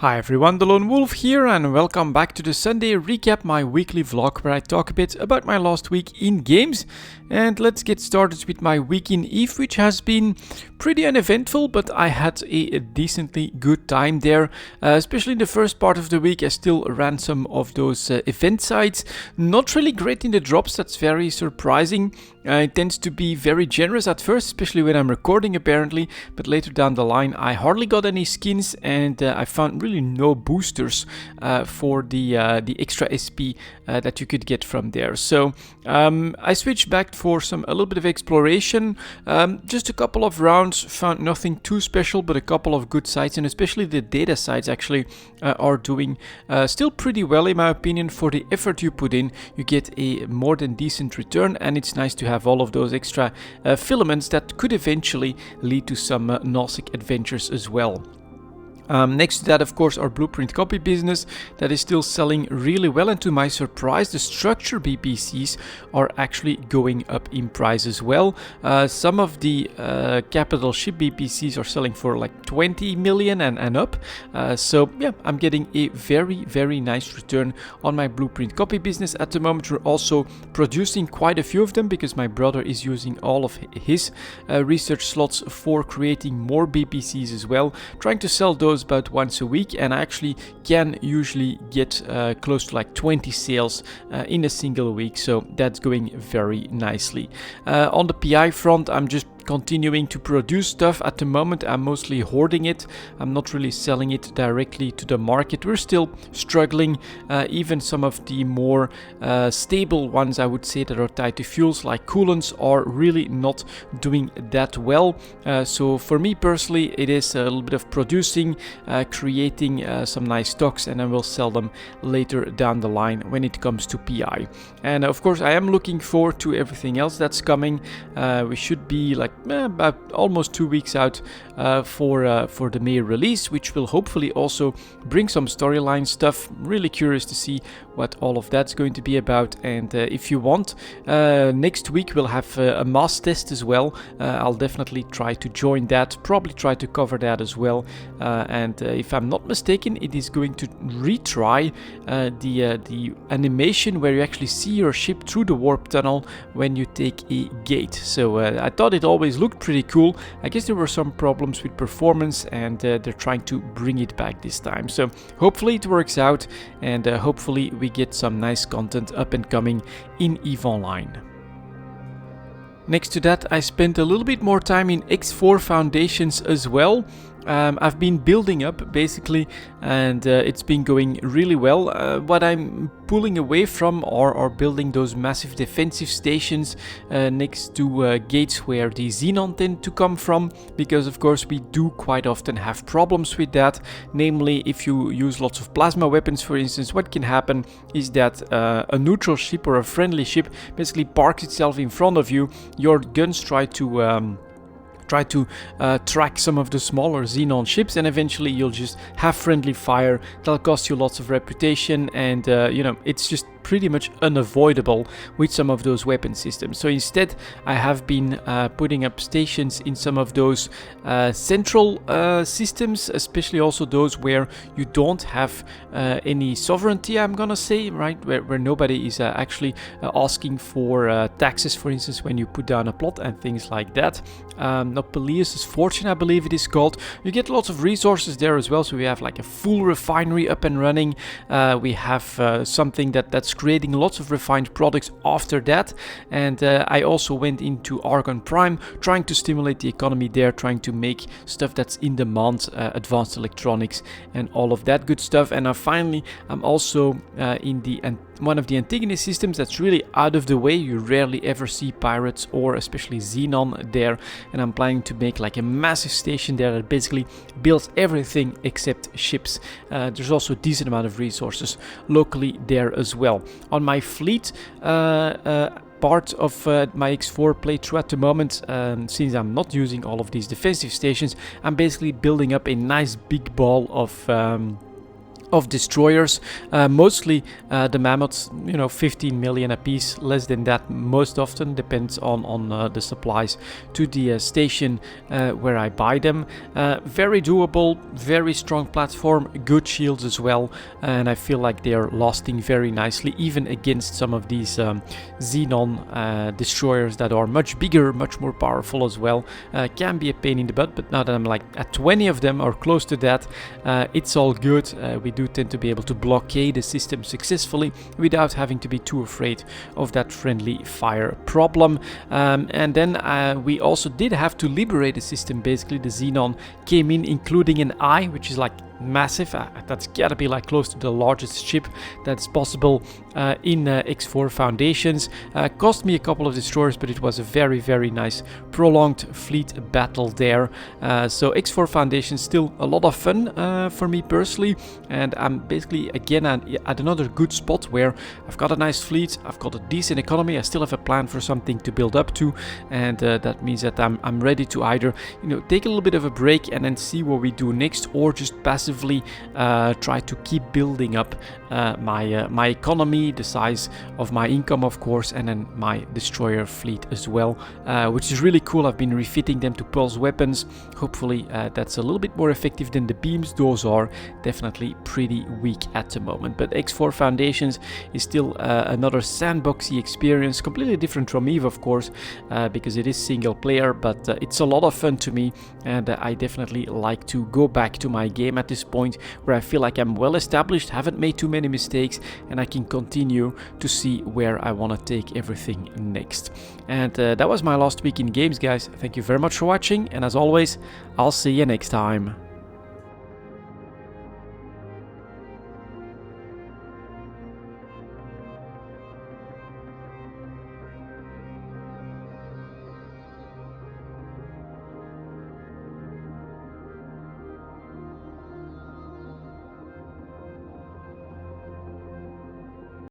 Hi everyone, delonewolf here and welcome back to the Sunday recap, my weekly vlog where I talk a bit about my last week in games. And let's get started with my week in EVE, which has been pretty uneventful, but I had a decently good time there. Especially in the first part of the week, I still ran some of those event sites. Not really great in the drops, that's very surprising. It tends to be very generous at first, especially when I'm recording apparently, but later down the line I hardly got any skins and I found really no boosters for the extra SP that you could get from there. So I switched back for a little bit of exploration, just a couple of rounds, found nothing too special, but a couple of good sites, and especially the data sites actually are doing still pretty well in my opinion. For the effort you put in, you get a more than decent return, and it's nice to have all of those extra filaments that could eventually lead to some Nosec adventures as well. Next to that, of course, our blueprint copy business that is still selling really well, and to my surprise, the structure BPCs are actually going up in price as well. Some of the capital ship BPCs are selling for like 20 million and up. So yeah, I'm getting a very nice return on my blueprint copy business. At the moment, we're also producing quite a few of them because my brother is using all of his research slots for creating more BPCs as well, trying to sell those about once a week, and I actually can usually get close to like 20 sales in a single week, so that's going very nicely. On the PI front, I'm just continuing to produce stuff. At the moment I'm mostly hoarding it. I'm not really selling it directly to the market. We're still struggling. Even some of the more stable ones, I would say, that are tied to fuels like coolants are really not doing that well. So for me personally, it is a little bit of producing, creating some nice stocks, and then we'll sell them later down the line when it comes to PI. And of course I am looking forward to everything else that's coming. We should be like about almost 2 weeks out for the May release, which will hopefully also bring some storyline stuff. Really curious to see what all of that's going to be about. And if you want, next week we'll have a mass test as well. I'll definitely try to join that, probably try to cover that as well. And if I'm not mistaken, it is going to retry the animation where you actually see your ship through the warp tunnel when you take a gate. So I thought it always looked pretty cool. I guess there were some problems with performance, and they're trying to bring it back this time. So hopefully it works out, and hopefully we get some nice content up and coming in EVE Online. Next to that, I spent a little bit more time in X4 Foundations as well. I've been building up basically, and it's been going really well. What I'm pulling away from are building those massive defensive stations next to gates where the Xenon tend to come from, because of course we do quite often have problems with that. Namely, if you use lots of plasma weapons, for instance, what can happen is that a neutral ship or a friendly ship basically parks itself in front of you. Your guns try to track some of the smaller Xenon ships, and eventually you'll just have friendly fire. That'll cost you lots of reputation, and you know, it's just pretty much unavoidable with some of those weapon systems. So instead I have been putting up stations in some of those central systems, especially also those where you don't have any sovereignty, I'm gonna say, right, where nobody is actually asking for taxes, for instance, when you put down a plot and things like that. Not Peleus' Fortune, I believe it is called. You get lots of resources there as well, so we have like a full refinery up and running. We have something that's creating lots of refined products after that. And I also went into Argon Prime, trying to stimulate the economy there, trying to make stuff that's in demand, advanced electronics and all of that good stuff. And finally, I'm also in one of the Antigone systems that's really out of the way. You rarely ever see pirates or especially Xenon there, and I'm planning to make like a massive station there that basically builds everything except ships. There's also a decent amount of resources locally there as well. On my fleet part of my X4 playthrough at the moment, since I'm not using all of these defensive stations, I'm basically building up a nice big ball of of destroyers, mostly the mammoths, 15 million a piece, less than that most often, depends on the supplies to the station where I buy them. Very doable, very strong platform, good shields as well, and I feel like they are lasting very nicely even against some of these Xenon destroyers that are much bigger, much more powerful as well. Can be a pain in the butt, but now that I'm like at 20 of them or close to that, it's all good. We do tend to be able to blockade the system successfully without having to be too afraid of that friendly fire problem. And then we also did have to liberate the system. Basically, the Xenon came in including an eye, which is like massive. That's gotta be like close to the largest ship that's possible in X4 Foundations. Cost me a couple of destroyers, but it was a very, very nice prolonged fleet battle there. So X4 Foundations still a lot of fun for me personally, and I'm basically again at another good spot where I've got a nice fleet, I've got a decent economy, I still have a plan for something to build up to, and that means that I'm ready to either take a little bit of a break and then see what we do next, or just passively try to keep building up my economy, the size of my income of course, and then my destroyer fleet as well, which is really cool. I've been refitting them to pulse weapons. Hopefully that's a little bit more effective than the beams. Those are definitely pretty weak at the moment, but X4 Foundations is still another sandboxy experience, completely different from EVE of course, because it is single player, but it's a lot of fun to me, and I definitely like to go back to my game at this point where I feel like I'm well established, haven't made too many mistakes, and I can continue to see where I want to take everything next. And that was my last week in games, guys. Thank you very much for watching, and as always, I'll see you next time.